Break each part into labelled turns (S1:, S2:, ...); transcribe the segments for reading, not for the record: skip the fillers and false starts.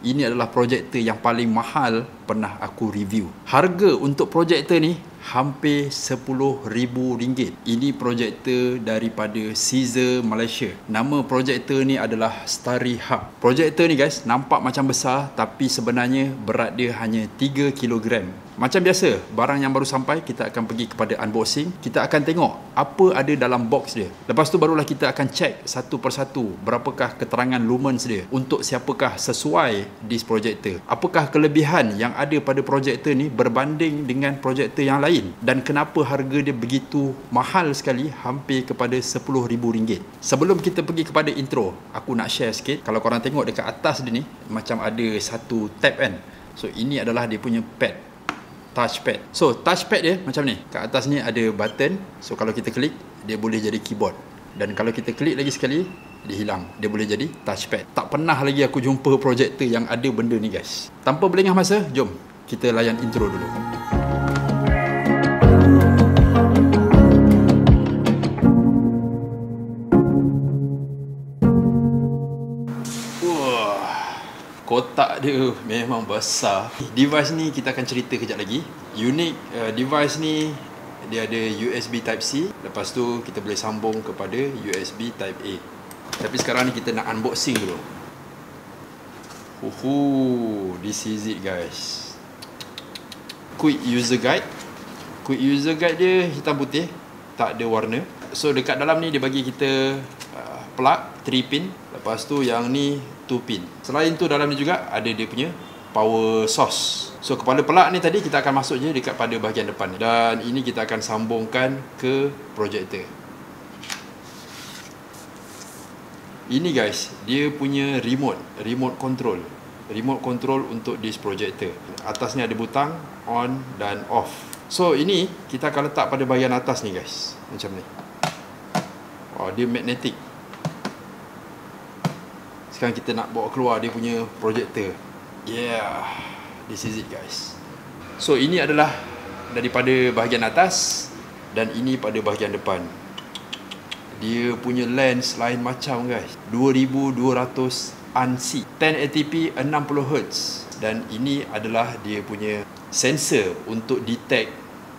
S1: Ini adalah projektor yang paling mahal pernah aku review. Harga untuk projektor ni hampir RM10,000. Ini projektor daripada Caesar Malaysia. Nama projektor ni adalah Starry Hub. Projektor ni guys nampak macam besar, tapi sebenarnya berat dia hanya 3 kg. Macam biasa, barang yang baru sampai kita akan pergi kepada unboxing. Kita akan tengok apa ada dalam box dia. Lepas tu barulah kita akan check satu persatu berapakah keterangan lumens dia, untuk siapakah sesuai disk projector. Apakah kelebihan yang ada pada projektor ni berbanding dengan projektor yang lain, dan kenapa harga dia begitu mahal sekali, hampir kepada RM10,000. Sebelum kita pergi kepada intro, aku nak share sikit. Kalau korang tengok dekat atas dia ni macam ada satu tab kan. So ini adalah dia punya pad, touchpad. So touchpad dia macam ni. Kat atas ni ada button. So kalau kita klik, dia boleh jadi keyboard. Dan kalau kita klik lagi sekali, dia hilang. Dia boleh jadi touchpad. Tak pernah lagi aku jumpa projektor yang ada benda ni guys. Tanpa berlengah masa, jom kita layan intro dulu. Kotak dia memang besar. Device ni kita akan cerita kejap lagi. Unik device ni, dia ada USB Type-C. Lepas tu kita boleh sambung kepada USB Type-A. Tapi sekarang ni kita nak unboxing dulu. This is it guys. Quick user guide. Quick user guide dia hitam putih, tak ada warna. So dekat dalam ni dia bagi kita plug 3 pin. Lepas tu yang ni 2 pin. Selain tu dalam ni juga ada dia punya power source. So kepala plug ni tadi kita akan masuk je dekat pada bahagian depan. Dan ini kita akan sambungkan ke projektor. Ini guys, dia punya remote control. Remote control untuk disk projector. Atas ni ada butang on dan off. So ini kita akan letak pada bahagian atas ni guys. Macam ni. Dia magnetic. Sekarang kita nak bawa keluar dia punya projektor. This is it guys. So ini adalah daripada bahagian atas, dan ini pada bahagian depan. Dia punya lens lain macam guys. 2200 ANSI, 1080p 60Hz. Dan ini adalah dia punya sensor untuk detect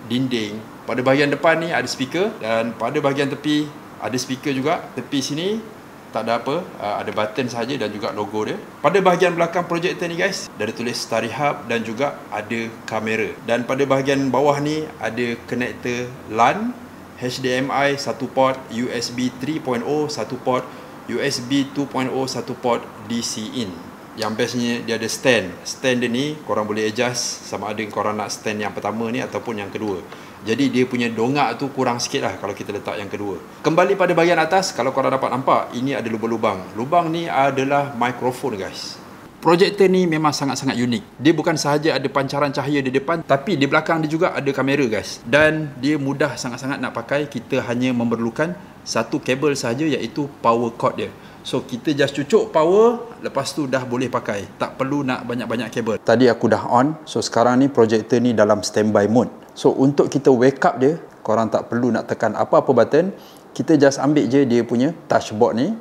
S1: dinding. Pada bahagian depan ni ada speaker, dan pada bahagian tepi ada speaker juga. Tepi sini tak ada apa, ada button saja dan juga logo dia. Pada bahagian belakang projektor ni guys, dia ada tulis Starry Hub dan juga ada kamera. Dan pada bahagian bawah ni ada connector LAN, HDMI 1 port, USB 3.0 1 port, USB 2.0 1 port, DC in. Yang bestnya dia ada stand. Stand dia ni korang boleh adjust sama ada korang nak stand yang pertama ni ataupun yang kedua. Jadi dia punya dongak tu kurang sikit lah kalau kita letak yang kedua. Kembali pada bahagian atas, kalau korang dapat nampak, ini ada lubang-lubang. Lubang ni adalah mikrofon guys. Projektor ni memang sangat-sangat unik. Dia bukan sahaja ada pancaran cahaya di depan, tapi di belakang dia juga ada kamera guys. Dan dia mudah sangat-sangat nak pakai. Kita hanya memerlukan satu kabel sahaja, iaitu power cord dia. So kita just cucuk power, lepas tu dah boleh pakai. Tak perlu nak banyak-banyak kabel. Tadi aku dah on. So sekarang ni projektor ni dalam standby mode. So untuk kita wake up dia, korang tak perlu nak tekan apa-apa button. Kita just ambil je dia punya touchboard ni,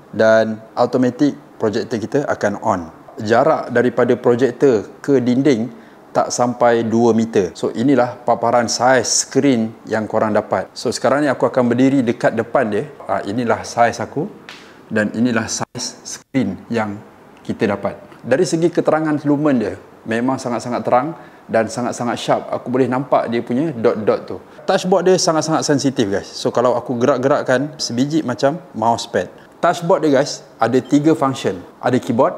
S1: dan automatic projektor kita akan on. Jarak daripada projektor ke dinding tak sampai 2 meter. So inilah paparan saiz skrin yang korang dapat. So sekarang ni aku akan berdiri dekat depan dia. Inilah saiz aku, dan inilah saiz skrin yang kita dapat. Dari segi keterangan lumen dia, memang sangat-sangat terang dan sangat-sangat sharp. Aku boleh nampak dia punya dot-dot tu. Touchboard dia sangat-sangat sensitif guys. So kalau aku gerak-gerakkan, sebiji macam mousepad. Touchboard dia guys ada 3 function. Ada keyboard,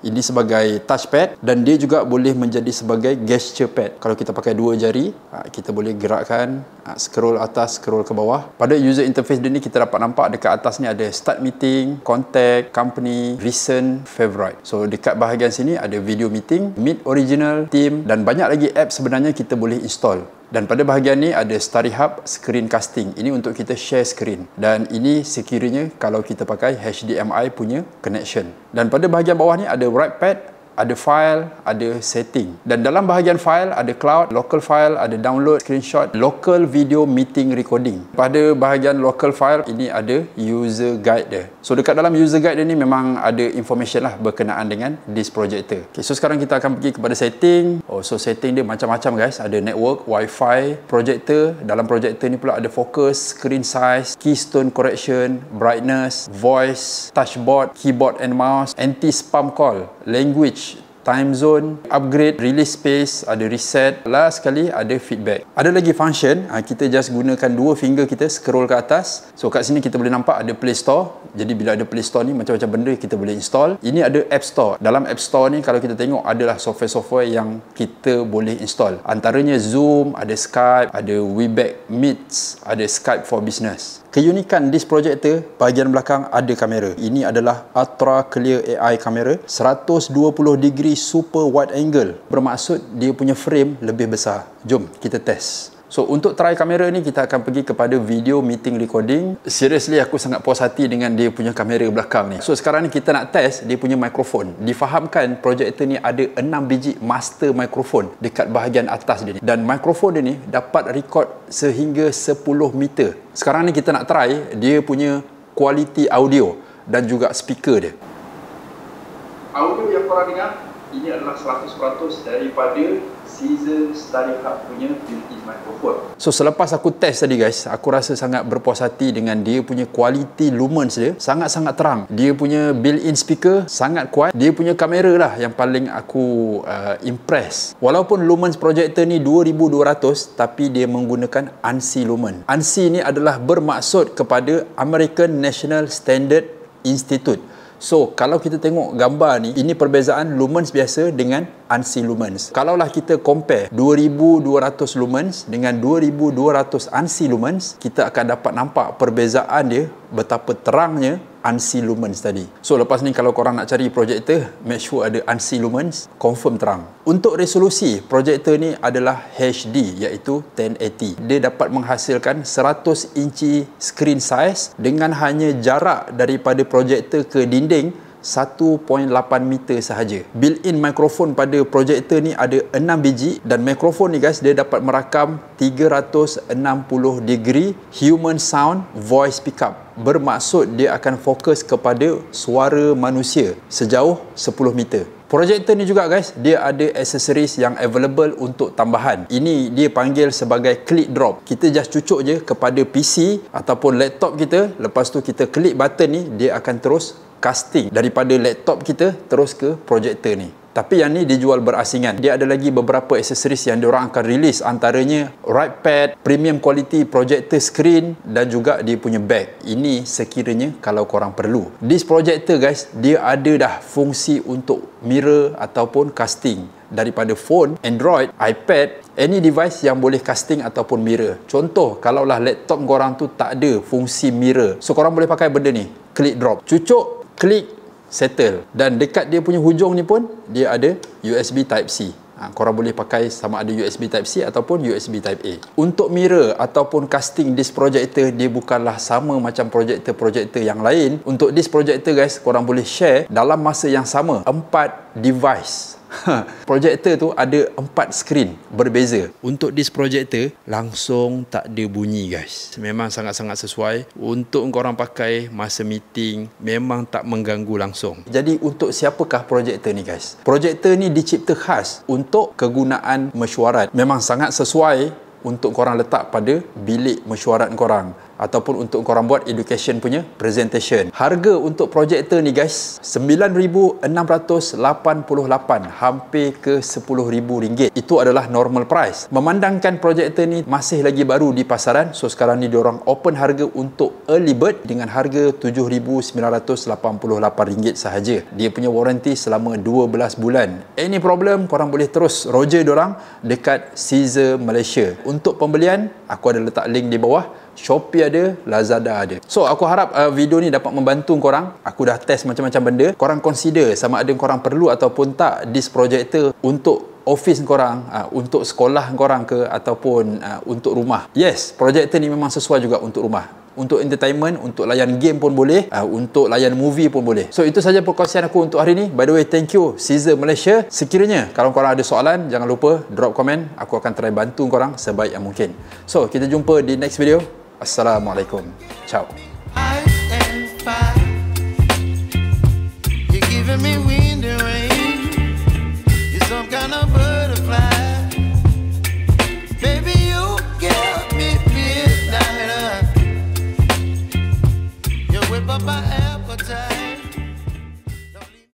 S1: ini sebagai touchpad, dan dia juga boleh menjadi sebagai gesture pad. Kalau kita pakai 2 jari, kita boleh gerakkan, scroll atas, scroll ke bawah. Pada user interface dia ni, kita dapat nampak dekat atas ni ada start meeting, contact, company, recent, favorite. So dekat bahagian sini ada video meeting, meet original, team, dan banyak lagi app sebenarnya kita boleh install. Dan pada bahagian ni ada Starry Hub Screencasting. Ini untuk kita share screen. Dan ini sekiranya kalau kita pakai HDMI punya connection. Dan pada bahagian bawah ni ada write pad, ada file, ada setting. Dan dalam bahagian file ada cloud, local file, ada download, screenshot, local video meeting recording. Pada bahagian local file ini ada user guide dia. So dekat dalam user guide dia ni memang ada information lah berkenaan dengan this projector. Okay, so sekarang kita akan pergi kepada setting. So setting dia macam-macam guys. Ada network, wifi, projector. Dalam projector ni pula ada focus, screen size, keystone correction, brightness, voice, touchboard, keyboard and mouse, anti-spam call, language, time zone, upgrade, release space, ada reset, last sekali ada feedback. Ada lagi function, kita just gunakan dua finger kita scroll ke atas. So kat sini kita boleh nampak ada Play Store. Jadi bila ada Play Store ni macam-macam benda kita boleh install. Ini ada App Store. Dalam App Store ni kalau kita tengok adalah software-software yang kita boleh install. Antaranya Zoom, ada Skype, ada Webex Meets, ada Skype for Business. Keunikan this projector, bahagian belakang ada kamera. Ini adalah Ultra Clear AI kamera, 120 degree super wide angle. Bermaksud dia punya frame lebih besar. Jom kita test. So untuk try kamera ni kita akan pergi kepada video meeting recording. Seriously aku sangat puas hati dengan dia punya kamera belakang ni. So sekarang ni kita nak test dia punya mikrofon. Difahamkan projector ni ada 6 biji master mikrofon dekat bahagian atas dia ni. Dan mikrofon dia ni dapat record sehingga 10 meter. Sekarang ni kita nak try dia punya quality audio dan juga speaker dia. Audio yang korang dengar ini adalah 100% daripada Cesar Study Hub punya built-in microphone. So selepas aku test tadi guys, aku rasa sangat berpuas hati dengan dia punya quality lumens dia, sangat-sangat terang. Dia punya built-in speaker sangat kuat. Dia punya kamera lah yang paling aku impress. Walaupun lumens projector ni 2200 tapi dia menggunakan ANSI lumen. ANSI ni adalah bermaksud kepada American National Standard Institute. So, kalau kita tengok gambar ni, ini perbezaan lumens biasa dengan ANSI lumens. Kalaulah kita compare 2200 lumens dengan 2200 ANSI lumens, kita akan dapat nampak perbezaan dia betapa terangnya ANSI lumens tadi. So, lepas ni kalau korang nak cari projector, make sure ada ANSI lumens, confirm terang. Untuk resolusi, projector ni adalah HD, iaitu 1080. Dia dapat menghasilkan 100 inci screen size dengan hanya jarak daripada projector ke dinding 1.8 meter sahaja. Built-in mikrofon pada projector ni ada 6 biji dan mikrofon ni guys dia dapat merakam 360 degree human sound voice pickup. Bermaksud dia akan fokus kepada suara manusia sejauh 10 meter. Projector ni juga guys, dia ada accessories yang available untuk tambahan. Ini dia panggil sebagai click drop. Kita just cucuk je kepada PC ataupun laptop kita. Lepas tu kita klik button ni, dia akan terus casting daripada laptop kita terus ke projector ni. Tapi yang ni dijual berasingan. Dia ada lagi beberapa aksesoris yang diorang akan release, antaranya right pad, premium quality projector screen dan juga dia punya bag. Ini sekiranya kalau korang perlu. This projector guys, dia ada dah fungsi untuk mirror ataupun casting daripada phone, Android, iPad, any device yang boleh casting ataupun mirror. Contoh, kalaulah laptop korang tu tak ada fungsi mirror, so korang boleh pakai benda ni, click drop. Cucuk, klik, settle. Dan dekat dia punya hujung ni pun dia ada USB Type-C. Korang boleh pakai sama ada USB Type-C ataupun USB Type-A. Untuk mirror ataupun casting this projector, dia bukanlah sama macam projector-projector yang lain. Untuk this projector guys, korang boleh share dalam masa yang sama 4 device. Projector tu ada 4 skrin berbeza. Untuk this projector langsung tak ada bunyi guys. Memang sangat-sangat sesuai untuk korang pakai masa meeting, memang tak mengganggu langsung. Jadi untuk siapakah projector ni guys? Projector ni dicipta khas untuk kegunaan mesyuarat. Memang sangat sesuai untuk korang letak pada bilik mesyuarat korang ataupun untuk korang buat education punya presentation. Harga untuk projector ni guys RM9,688, hampir ke RM10,000. Itu adalah normal price. Memandangkan projector ni masih lagi baru di pasaran, so sekarang ni diorang open harga untuk early bird dengan harga RM7,988 sahaja. Dia punya warranty selama 12 bulan. Any problem korang boleh terus roger diorang dekat Cesar Malaysia. Untuk pembelian, aku ada letak link di bawah. Shopee ada, Lazada ada. So aku harap video ni dapat membantu korang. Aku dah test macam-macam benda. Korang consider sama ada korang perlu ataupun tak this projector untuk office korang, untuk sekolah korang ke ataupun untuk rumah. Yes, projector ni memang sesuai juga untuk rumah. untuk entertainment, untuk layan game pun boleh, untuk layan movie pun boleh. So itu saja perkongsian aku untuk hari ni. By the way, thank you Caesar Malaysia. Sekiranya kalau korang ada soalan, jangan lupa drop komen. Aku akan try bantu korang sebaik yang mungkin. So kita jumpa di next video. Assalamualaikum. Ciao. You're giving me wind and rain. You're some kind of butterfly. Baby, you give me midnight. You whip up my appetite.